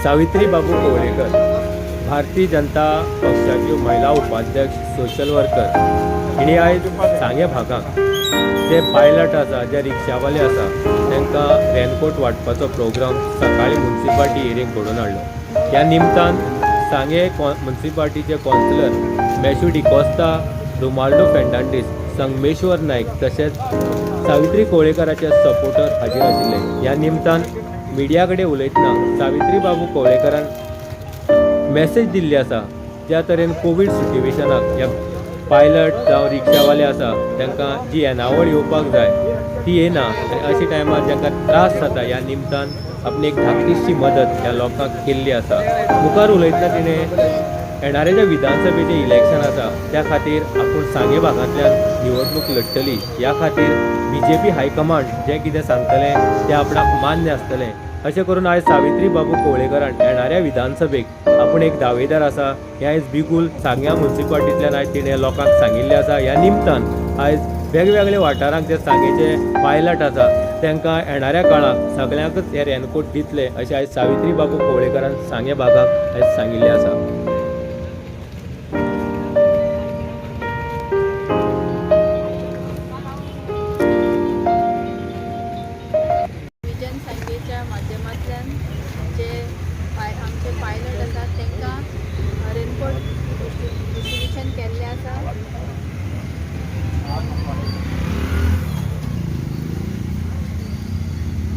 सावित्री बाबू कोवळेकर भारतीय जनता पक्षाच्यो महिला उपाध्यक्ष सोशल वर्कर हिणी आयज सांगे भागांक जे पायलट आसा जे रिक्षावाले आसा तांकां रेनकोट वाटपाचो प्रोग्राम सकाळी म्युन्सिपाल्टी एरियेक घडोवन हाडलो। ह्या निमतान सांगे म्युन्सिपाल्टीचे कौन्सिलर मॅशू डिकोस्ता, रोमाल्डो फेर्नांडीस, संगमेश्वर नायक तशेंच सावित्री कोवळेकराचे सपोर्टर हाजीर आशिल्ले। ह्या निमतान मिडिया कडेन उलयतना सावित्री बाबू कोवळेकरान मॅसेज दिल्ली आसा ज्या तरेन कोवीड सिट्युएशनाक ह्या पायलट जावं रिक्षावाले आसा तांकां जी येणावळ येवपाक जाय ती येना आनी अशा टायमार जांकां त्रास जाता ह्या निमतान आपली एक धाकटीशी मदत ह्या लोकांक केल्ली आसा। मुखार उलयतना तिणें येणारे जे विधानसभेचें इलेक्शन आसा त्या खातीर आपूण सांगे भागांतल्यान निवडणूक लडटली ह्या खातीर BJP हायकमांड जें कितें सांगतलें तें आपणाक मान्य आसतलें अशें करून आयज सावित्री बाबू कोवळेकरान येणाऱ्या विधानसभेक आपूण एक दावेदार आसा हें आयज बिगूल सांग्या म्युन्सिपाल्टींतल्यान आयज तिणें लोकांक सांगिल्लें आसा। ह्या निमतान आयज वेगवेगळ्या वाठारांक जे सांगेचे पायलट आसा तांकां येणाऱ्या काळाक सगळ्यांकच हे रेनकोट दितले अशें आयज सावित्री बाबू कोवळेकरान सांगे भागाक आयज सांगिल्लें आसा। विजन सांगेच्या माध्यमांतल्यान जे आमचे पायलट आसात तांकां रेनकोट डिस्ट्रिब्युशन केल्लें आसा।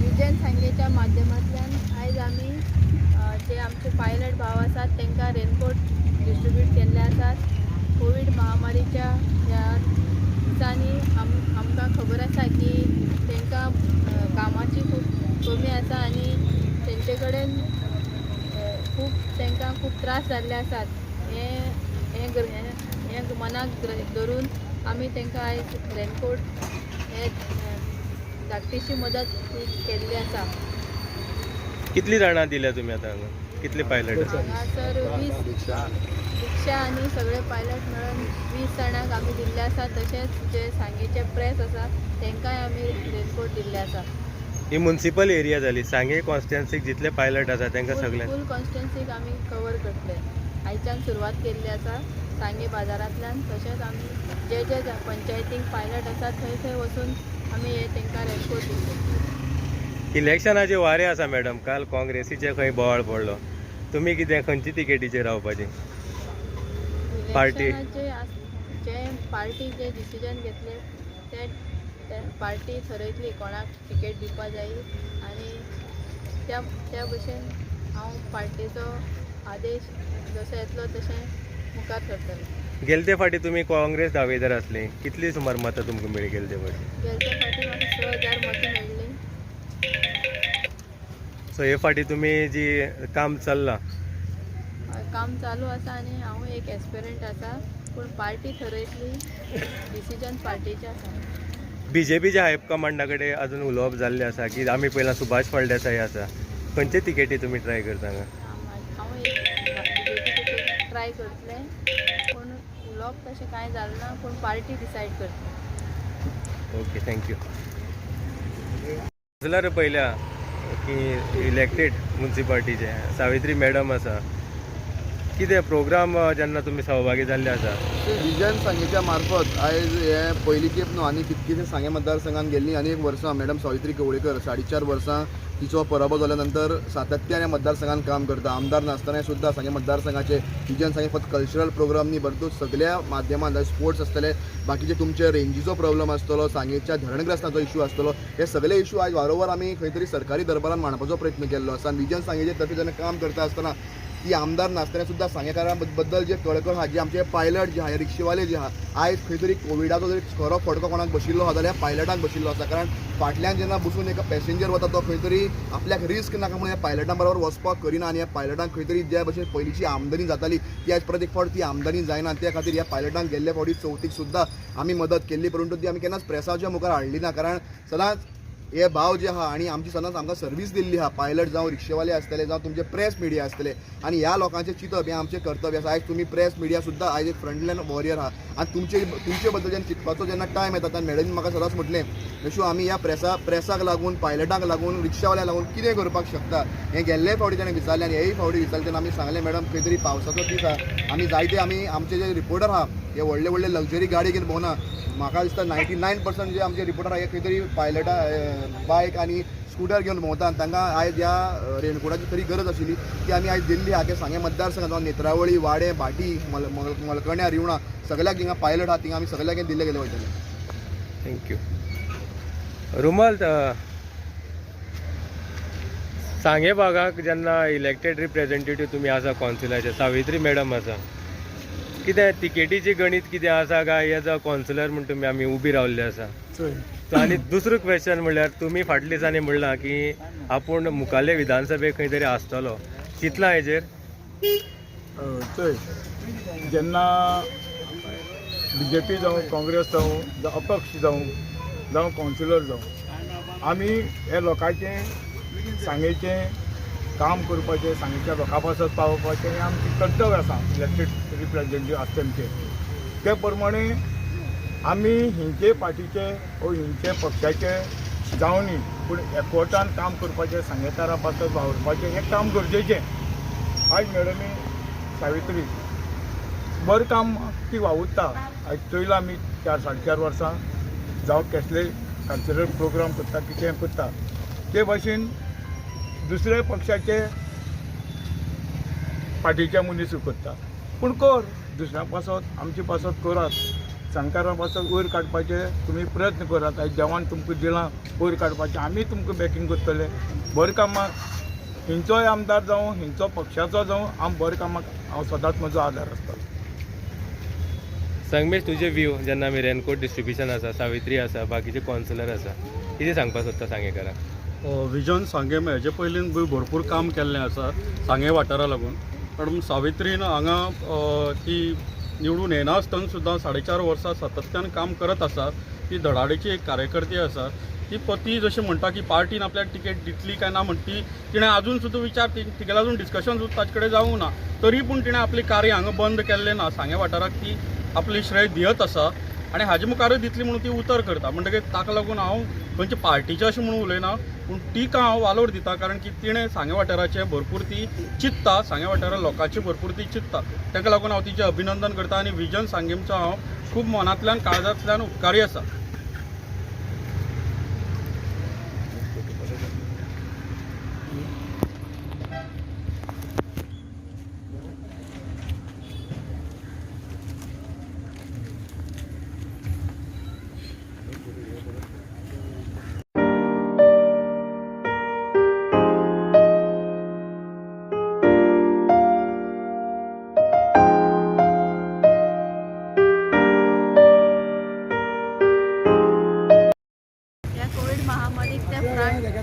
विजन सांगेच्या माध्यमांतल्यान आयज आमी जे आमचे पायलट भाव आसात तांकां रेनकोट डिस्ट्रिब्यूट केल्ले आसात। कोवीड महामारीच्या ह्या दिसांनी आमकां खबर आसा की तांकां कामाची खूब कमी आसा आनी तेंचे कडेन तांकां खूब त्रास जाल्ले आसात। हें मनाक धरून आमी तांकां आयज रेनकोट हे धाकटीशी मदत केल्ली आसा। कितली जाणां दिल्या तुमी आतां कितले पायलट आसा? हांगासर 20 रिक्षा आनी सगळे पायलट मेळून 20 जाणांक आमी दिल्ले आसा। तशेंच जे सांगेचे प्रेस आसा तांकांय आमी रेनकोट दिल्ले आसा। ही म्युन्सिपल एरिया जाली सांगे कॉन्स्टिट्युएन्सीक जितले पायलट आसा तांकां सगळ्यांक फूल कॉन्स्टिट्युएन्सीक आमी कवर करतले। आयच्यान सुरवात केल्ली आसा सांगे बाजारांतल्यान। तशेंच आमी जे जे पंचायतीक पायलट आसात थंय थंय वचून आमी हे तांकां रेनकोट दिल्ले। इलेक्शनाचे वारे आसा मॅडम, काल काँग्रेसीचे खंय बोवाळ पडलो, तुमी कितें खंयची तिकेटीचेर रावपाची? पार्टी जे पार्टी जे डिसिजन घेतले ते पार्टी ठरयतली कोणाक तिकेट दिवपा जाय आनी त्या भशेन हांव पार्टीचो आदेश जसो येतलो तशें मुखार सरतलें। गेलते फाटी तुमी काँग्रेस दावेदार आसली, कितली सुमार मतां तुमकां मेळ्ळी गेलते फाटी? गेलते फाटी म्हाका 6000 मतां मेळ्ळी। सो हे फाटी तुमी जी काम चल्लां काम चालू आसा आनी हांव एक एस्पिरंट आसा पूण पार्टी ठरयतली डिसिजन पार्टीचें आसा। BJPच्या हायप कमांडा कडेन अजून उलोवप जाल्लें आसा की आमी पयलां सुभाष फळदेसाय आसा, खंयचे तिकेटी तुमी ट्राय करता हांगा? हांव एक BJP तिकेट ट्राय करतलें पूण उलोवप तशें कांय जालें ना पूण पार्टी डिसायड करतली। Okay, thank you. जाल्यार पयल्या की इलेक्टेड म्युन्सिपाल्टीचे सावित्री मॅडम आसा, कितें प्रोग्राम जेन्ना तुमी सहभागी जाल्ले आसा? विजन सांगेच्या मार्फत आयज हे पयली खेप न्हू आनी कितकीं सांगे मतदारसंघात गेल्ली आनी एक वर्सां मॅडम सावित्री कोवळेकर 4.5 वर्सां तिचो पराभव जाल्या नंतर सातत्यान ह्या मतदारसंघात काम करता। आमदार नासतना सुद्दां सांगे मतदारसंघाचे विजन सांगे फक्त कल्चरल प्रोग्राम न्ही परंतु सगळ्या माध्यमांत स्पोर्ट्स आसतले, बाकीचे तुमचे रेंजीचो प्रॉब्लम आसतलो, सांगेच्या धरणग्रस्तांचो इशू आसतलो, हे सगळे इशू आयज वारंवार आमी खंय तरी सरकारी दरबारात मांडपाचो प्रयत्न केल्लो आसा। विजन सांगेचे तर्फे जेन्ना काम करता आसतना ती आमदार नासतना सुद्दां सांगेकारां बद्दल जे कळकळ आहा, जे आमचे पायलट जे आहा, रिक्षेवाले जे आहा, आयज खंय तरी कोविडाचो जरी खरो फटको कोणाक बशिल्लो आहा जाल्यार पायलटांक बशिल्लो आसा। कारण फाटल्यान जेन्ना बसून एका पॅसेंजर वता तो खंय तरी आपल्याक रिस्क नाका म्हणून ह्या पायलटां बरोबर वचपाक करिना आनी ह्या पायलटांक खंय तरी ज्या भशेन पयलींची आमदनी जाताली ती आयज परत एक फावट ती आमदनी जायना। त्या खातीर ह्या पायलटांक गेल्ले फावटी चवथीक सुद्दां आमी मदत केल्ली, परंतु ती आमी केन्नाच प्रेसाच्या मुखार हाडली ना। कारण सदांच हे भाव जे आहा आणि आमची सदांच आमकां सर्वीस दिल्ली आहा, पायलट जावं रिक्षेवाले आसतले जावं तुमचे प्रेस मिडिया आसतले, आणि ह्या लोकांचें चिंतप हें आमचें कर्तव्य आसा. आयज तुमी प्रेस मिडिया सुद्दां आयज एक फ्रंटलायन वॉरियर आहा, आनी तुमचे बद्दल जेन्ना चिंतपाचो जेन्ना टायम येता तेन्ना मॅडमीन म्हाका सदांच म्हटलें यशू आमी ह्या प्रेसाक लागून, पायलटांक लागून, रिक्षावाल्यांक लागून कितें करपाक शकता. हें गेल्लेय फावटी तेणें विचारलें आनी हेय फावटी विचारलें तेन्ना आमी सांगलें मॅडम खंय तरी पावसाचो दीस आहा आमी जायते आमचे जे रिपोर्टर आहा हे व्हडले व्हडले लग्जरी गाडी घेवन भोंवना. म्हाका दिसता 99% जे आमचे रिपोर्टर आहा हे खंय तरी पायलटा बायक आनी स्कूटर घेवन भोंवता, आनी तांकां आयज ह्या रेनकोटाची तरी गरज आशिल्ली ती आमी आयज दिल्ली आहा. की सांगे मतदारसंघात जावं नेत्रावळी, वाडे, भाटी, मलकर्ण्या, रिवणा सगळ्याक हिंगा पायलट आहा थिंगा आमी सगळ्याक हें दिल्ले गेले वयतले. थँक्यू. रुमल, सांगे भागाक जेन्ना इलेक्टेड रिप्रेझेंटेटिव्ह तुमी आसा कॉन्सिलाचे, सावित्री मॅडम आसा, कितें तिकेटीची गणीत कितें आसा काय एज अ कॉन्सिलर म्हण तुमी आमी उबी रावल्ले आसा? आनी दुसरो क्वेश्चन म्हणल्यार तुमी फाटल्या दिसांनी म्हणलां की आपूण मुखाल्ले विधानसभेक खंय तरी आसतलो, चिंतलां हेजेर? चोय जेन्ना BJP जावं काँग्रेस जावं अपक्ष जावं कावन्सिलर जावं आमी हे लोकांचें सांगेचें काम करपाचें, सांगेच्या लोकां पासत पावोवपाचें हें आमचें कर्तव्य आसा इलेक्टेड रिप्रेझेंटेटिव्ह आसता तेमचें. ते प्रमाणे आमी हिंचे पार्टीचे वो हिंचे पक्षाचे जावं न्ही पूण एकवटान काम करपाचें, सांगेतारा पासत वावरपाचें हें काम गरजेचें. आयज मॅडमी सावित्री बरें काम ती वावुरता. आयज चोयलां आमी 4-4.5 वर्सां जावं कसले कल्चरल प्रोग्राम करता, कितें करता ते भाशेन दुसरे पक्षाचे पार्टीच्या मनीस करता. पूण कर दुसऱ्या पासत आमचे पासत करात, सांगकारा पासत वयर काडपाचें तुमी प्रयत्न करात. आयज देवान तुमकां दिलां वयर काडपाचें, आमी तुमकां बॅकींग करतले. बरें कामाक हिंचोय आमदार जावं हिंचो पक्षाचो जावं आमी बरें कामाक हांव सदांच म्हजो आदार आसता. संगमेश, तुजे व्यू जेन्ना आमी रेनकोट डिस्ट्रिब्युशन आसा, सावित्री आसा, बाकीचे कॉन्सिलर आसा, कितें सांगपाक सोदता सांगेकाराक? विजन सांगे हेजे पयलीं भरपूर काम केल्लें आसा सांगे वाठारा लागून. कारण सावित्रीन हांगा ती निवडून येनासतना सुद्दां 4.5 वर्सां सातत्यान काम करत आसा. ती धडाडेची एक कार्यकर्ती आसा. ती जशें म्हणटा की पार्टीन आपल्याक तिकेट दितली काय ना म्हण तिणें आजून सुद्दां तिगेलें आजून डिस्कशन सुद्दां ताचे कडेन जावंक ना. तरी पूण तिणें आपली कार्य हांगा बंद केल्लें ना. सांगे वाठाराक ती आपली श्रेय दियत आसा आनी हाजे मुखारच दितली म्हणून ती उतर करता. म्हणटकीर ताका लागून हांव खंयचे पार्टीचें अशें म्हणून उलयना, पूण तिका हांव वालोर दिता. कारण की तिणें सांगे वाठाराचें भरपूर ती चिंतता, सांगे वाठारा लोकांचें भरपूर ती चिंतता. ताका लागून हांव तिचें अभिनंदन करता आनी विजन सांगेमचो हांव खूब मनांतल्यान काळजांतल्यान उपकारी आसा.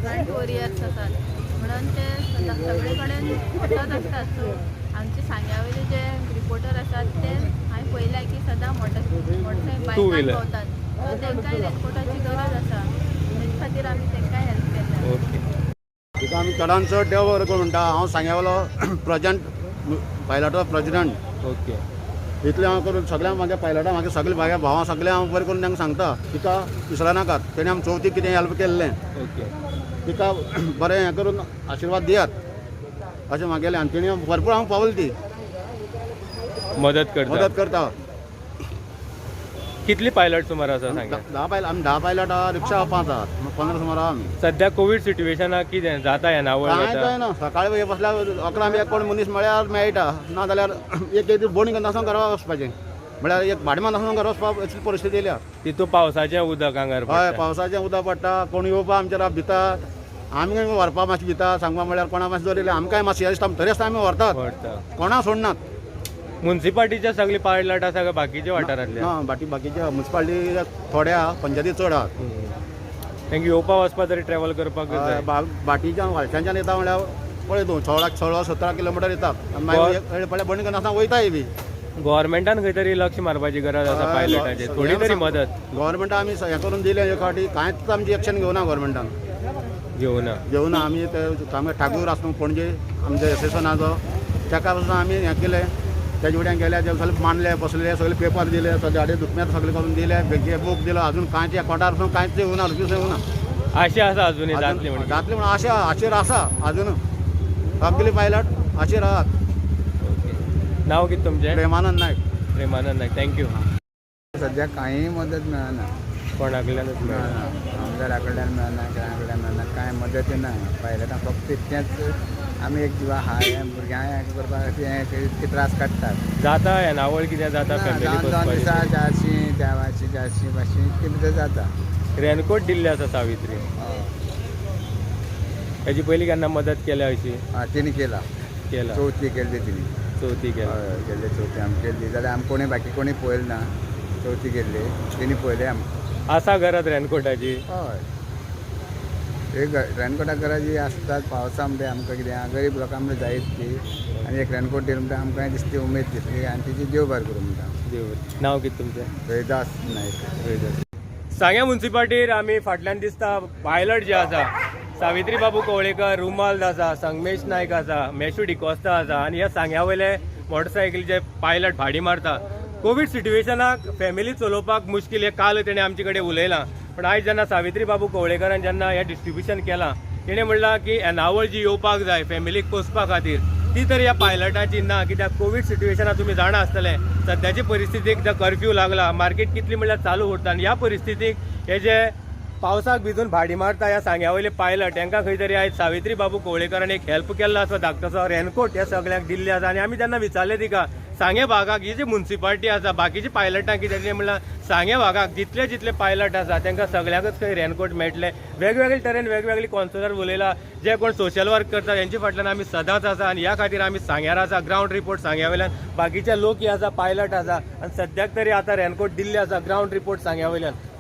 फ्रंट वॉरियर्स आसात म्हणून ते सगळे कडेन वचत आसतात. सो आमचे सांग्यावयले जे रिपोर्टर आसात ते हांवें पळयलां की सदां मोटरसायकल बायकान भोंवतात. सो तांकांय रेनकोटाची गरज आसा, तेच खातीर आमी तांकांय हेल्प केल्या. तिका आमी चडान चड देव बरें करूं म्हणटा. हांव सांग्यावलो प्रेजेंट पायलटाचो प्रेजिडेंट. ओके. इतलें हांव करून सगळ्यांक म्हाज्या पायलटां म्हाज्या सगळे म्हाज्या भावां सगळें हांव बरें करून तांकां सांगता. तिका विसरनाकात, तेणें आमकां चवथीक कितें हेल्प केल्लें. ओके. तिका बरें हें करून आशिर्वाद दियात अशें म्हागेलें. आनी तेणें भरपूर हांव पावली ती मदत करता. कितली पायलट सुमार आसा सांगा? 10 पायलट आहा, रिक्षा 5 आहात, 15 सुमार आहा आमी. सध्या कोविड सिट्युएशनाक कितें जाता येनावळ कांय जायना. सकाळीं हे बसल्यार 11 एक कोण मनीस मेळ्यार मेळटा, ना जाल्यार एक बोणी नासून घरा वचपाचें. म्हळ्यार एक भाडमान नासून घरा वचपाक अशी परिस्थिती येयल्या. तितून पावसाचें उदक हांगार हय, पावसाचें उदक पडटा. कोण येवपा आमचेर भितात, आमी व्हरपा मातशें भिता. सांगपा म्हळ्यार कोणा मातशें जोरिल्लें आमकांय मातशें दिसता, तरी आसता आमी व्हरतात, कोणा सोडनात. म्युन्सिपाल्टीच्या सगळी पायलट आसा काय बाकीच्या वाठारांतले? ना, बाकीचे म्युन्सिपाल्टी थोडे आहा, पंचायती चड आहात. तांकां येवपा वचपा तरी ट्रॅव्हल करपाक जाय. बाकीच्या वालच्याच्यान येता म्हळ्यार पळय तूं 16-17 किलोमिटर येता. मागीर बणी नासतना वयताय बी. गव्हर्मेंटान खंय तरी लक्ष मारपाची गरज आसा पायलटाचेर, थोडी तरी मदत. गव्हर्मेंटान आमी हें करून दिलें एक फावटी, कांयच आमची एक्शन घेवना गव्हर्मेंटान. घेऊन आम्ही ते आमचे ठाकूर आसूं पणजे आमचे एसेसनाचो ताका पासून आमी हें केलें तेजे फुड्यान गेले ते सगळे मांडले बसले सगळे पेपर दिले गाडी दुखण्यात सगळे करून दिले बेगे बूक दिलो अजून कांयच अकाउंटार पासून कांयच येवना रुपीस येवना आशा आसा अजूनही जातली म्हणून जातले म्हणून आशा आशेर आसा अजून सगळे पायलट आशेर आहात नाव कितें तुमचें प्रेमानंद नायक प्रेमानंद नायक थँक्यू सध्या कांय मदत मेळना कोणाकडल्यानच मेळना आमदारा कडल्यान मेळना केळ्या कडल्यान मेळना कांय मदत ना पायलटां फक्त तेंच आमी एक जिवा हाय भुरग्यांक हें करपाक ते त्रास काडटात जाता येणावळ कितें जाता फॅमिली दोन दिसा 400 देवाची 400 500 ते भितर जाता रेनकोट दिल्ले आसा सावित्री हेजी पयलीं केन्ना मदत केल्या अशी तिने केला केला चवथी केली तिने चवथी केला गेल्ले चवथी आमी केली जाल्यार आमी कोणी बाकी कोणी पळयलें ना चवथी गेल्ली तिने पळयलें आमकां आसा गरज रेनकोटाची हय एक रेनकोटा गरज आसतात पावसा म्हणटा आमकां कितें गरीब लोकांक म्हणटा जायत ती आनी एक रेनकोट दिली म्हणटा आमकां दिसती उमेद दिसली आनी तिची देव बरें करूं म्हणटा देव नाव कितें तुमचें रोहिदास नायक सांग्या म्युन्सिपाल्टीर आमी फाटल्यान दिसता पायलट जे आसा सावित्री बाबू कवळेकर रुमाल आसा संगमेश नायक आसा मेशू डिकोस्ता आसा आनी ह्या सांग्या वयले मोटरसायकलीचे पायलट भाडी मारता कोवीड सिट्युएशनाक फॅमिली चलोवपाक मुश्कील हे काल तेणें आमचे कडेन उलयलां पण आयज जेन्ना सावित्री बाबू कवळेकरान जेन्ना हें डिस्ट्रिब्युशन केलां तेणें म्हणलां की येणावळ जी येवपाक जाय फॅमिलीक पोसपा खातीर ती तर ह्या पायलटाची ना कित्याक कोवीड सिट्युएशनाक तुमी जाणा आसतले सद्याची परिस्थितीक कर्फ्यू लागला मार्केट कितली म्हणल्यार चालू उरता आनी ह्या परिस्थितीक हे जे पावसाक भिजून भाडी मारता ह्या सांग्या वयले पायलट तांकां खंय तरी आयज सावित्री बाबू कवळेकरान एक हेल्प केल्लो आसा धाकटोसो रेनकोट ह्या सगळ्यांक दिल्ले आसा आनी आमी जेन्ना विचारलें तिका सांगे भागाक ही जी म्युन्सिपाल्टी आसा बाकीची पायलटां कितें म्हणल्यार सांगे भागाक जितले जितले पायलट आसा तांकां सगळ्यांकच खंय रेनकोट मेळटले वेगवेगळे तरेन वेगवेगळी कॉन्सलर उलयला जे कोण सोशल वर्क करता तेंचे फाटल्यान आमी सदांच आसा आनी ह्या खातीर आमी सांग्यार आसा ग्रावंड रिपोर्ट सांग्या वयल्यान बाकीचे लोक हे आसा पायलट आसा आनी सद्याक तरी आतां रेनकोट दिल्ले आसा ग्रावंड रिपोर्ट सांग्या वयल्यान